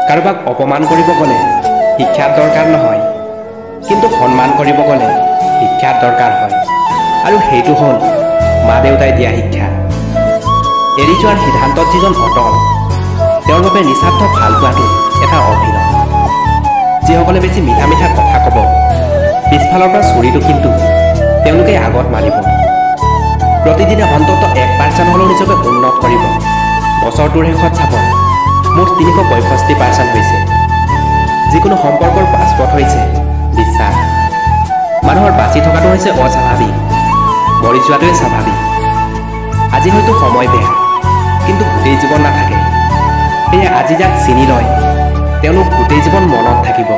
কাৰোবাক অপমান কৰিব গ'লে শিক্ষাৰ দৰকাৰ নহয়, কিন্তু সন্মান কৰিব গ'লে শিক্ষাৰ দৰকাৰ হয়। আৰু সেইটো হ'ল মা দেউতাই দিয়া শিক্ষা। এৰি যোৱাৰ সিদ্ধান্তত যিজন অটল, তেওঁৰ বাবে নিস্বাৰ্থ ভাল পোৱাটো এটা অভিনয়। যিসকলে বেছি মিঠা মিঠা কথা ক'ব, পিছফালৰ পৰা চুৰিটো কিন্তু তেওঁলোকে আগত মাৰিব। প্ৰতিদিনে অন্ততঃ 1% হ'লেও নিজকে উন্নত কৰিব। বছৰটোৰ শেষত চাব মুঠ 365% হৈছে। যিকোনো সম্পৰ্কৰ পাছপথ হৈছে বিশ্বাস। মানুহৰ বাচি থকাটো হৈছে অস্বাভাৱিক, মৰি যোৱাটোৱে স্বাভাৱিক। আজি হয়তো সময় বেয়া, কিন্তু গোটেই জীৱন নাথাকে। সেয়ে আজি যাক চিনি লয় তেওঁলোক গোটেই জীৱন মনত থাকিব।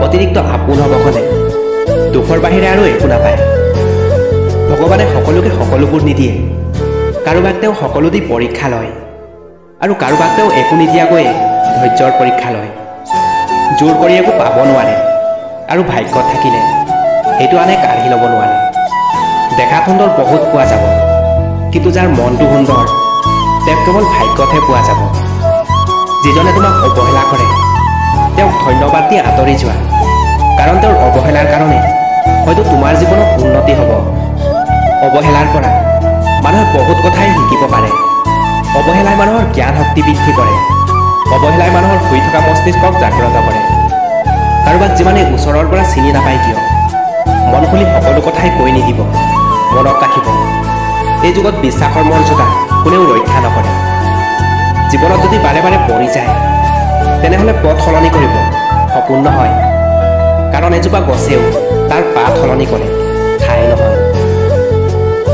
অতিৰিক্ত আপোন হ'ব গ'লে দুখৰ বাহিৰে আৰু একো নাপায়। ভগৱানে সকলোকে সকলোবোৰ নিদিয়ে। কাৰোবাক তেওঁ সকলো দি পৰীক্ষা লয়, আৰু কাৰোবাক তেওঁ একো নিদিয়াকৈ ধৈৰ্যৰ পৰীক্ষা লয়। জোৰ কৰি একো পাব নোৱাৰে, আৰু ভাগ্যত থাকিলে সেইটো আনে কাঢ়ি ল'ব নোৱাৰে। দেখাত সুন্দৰ বহুত পোৱা যাব, কিন্তু যাৰ মনটো সুন্দৰ তেওঁক কেৱল ভাগ্যতহে পোৱা যাব। যিজনে তোমাক অৱহেলা কৰে তেওঁক ধন্যবাদ দি আঁতৰি যোৱা, কাৰণ তেওঁৰ অৱহেলাৰ কাৰণে হয়তো তোমাৰ জীৱনত উন্নতি হ'ব। অৱহেলাৰ পৰা মানুহে বহুত কথাই শিকিব পাৰে। অৱহেলাই মানুহৰ জ্ঞান শক্তি বৃদ্ধি কৰে। অৱহেলাই মানুহৰ শুই থকা মস্তিষ্কক জাগ্ৰত কৰে। কাৰোবাক যিমানেই ওচৰৰ পৰা চিনি নাপায় কিয়, মন খুলি সকলো কথাই কৈ নিদিব। মনত ৰাখিব, এই যুগত বিশ্বাসৰ মৰ্যাদা কোনেও ৰক্ষা নকৰে। জীৱনত যদি বাৰে বাৰে পৰি যায়, তেনেহ'লে পথ সলনি কৰিব সপোন নহয়। কাৰণ এজোপা গছেও তাৰ পাত সলনি কৰে, ঠাই নহয়।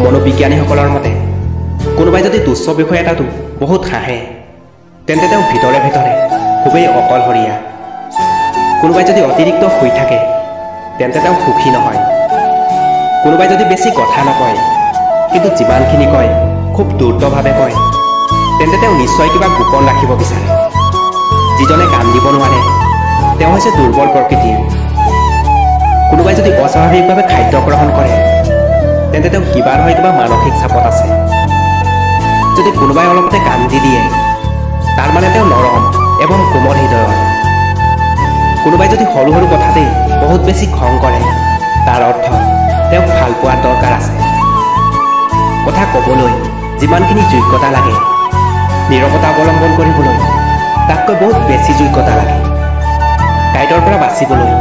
মনোবিজ্ঞানীসকলৰ মতে কোনোবাই যদি তুচ্ছ বিষয় এটাতো বহুত হাঁহে, তেন্তে তেওঁ ভিতৰে ভিতৰে খুবেই অকলশৰীয়া। কোনোবাই যদি অতিৰিক্ত শুই থাকে, তেন্তে তেওঁ সুখী নহয়। কোনোবাই যদি বেছি কথা নকয়, কিন্তু যিমানখিনি কয় খুব দ্ৰুতভাৱে কয়, তেন্তে তেওঁ নিশ্চয় কিবা গোপন ৰাখিব বিচাৰে। যিজনে কাম দিব নোৱাৰে তেওঁ হৈছে দুৰ্বল প্ৰকৃতিৰ। কোনোবাই যদি অস্বাভাৱিকভাৱে খাদ্য গ্ৰহণ কৰে, তেন্তে তেওঁ কিবা নহয় কিবা মানসিক চাপত আছে। যদি কোনোবাই অলপতে কান্দি দিয়ে, তাৰ মানে তেওঁ নৰম এবং কোমল হৃদয়ৰ। কোনোবাই যদি সৰু সৰু কথাতেই বহুত বেছি খং কৰে, তাৰ অৰ্থ তেওঁক ভাল পোৱাৰ দৰকাৰ আছে। কথা ক'বলৈ যিমানখিনি যোগ্যতা লাগে, নীৰৱতা অৱলম্বন কৰিবলৈ তাতকৈ বহুত বেছি যোগ্যতা লাগে। কাঁইটৰ পৰা বাচিবলৈ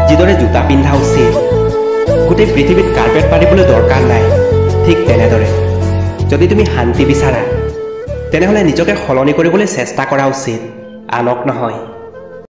যিদৰে জোতা পিন্ধা উচিত, গোটেই পৃথিৱীত কাৰ্পেট পাৰিবলৈ দৰকাৰ নাই, ঠিক তেনেদৰে যদি তুমি শান্তি বিচাৰা, তেনেহ'লে নিজকে সলনি কৰিবলৈ চেষ্টা কৰা উচিত, আনক নহয়।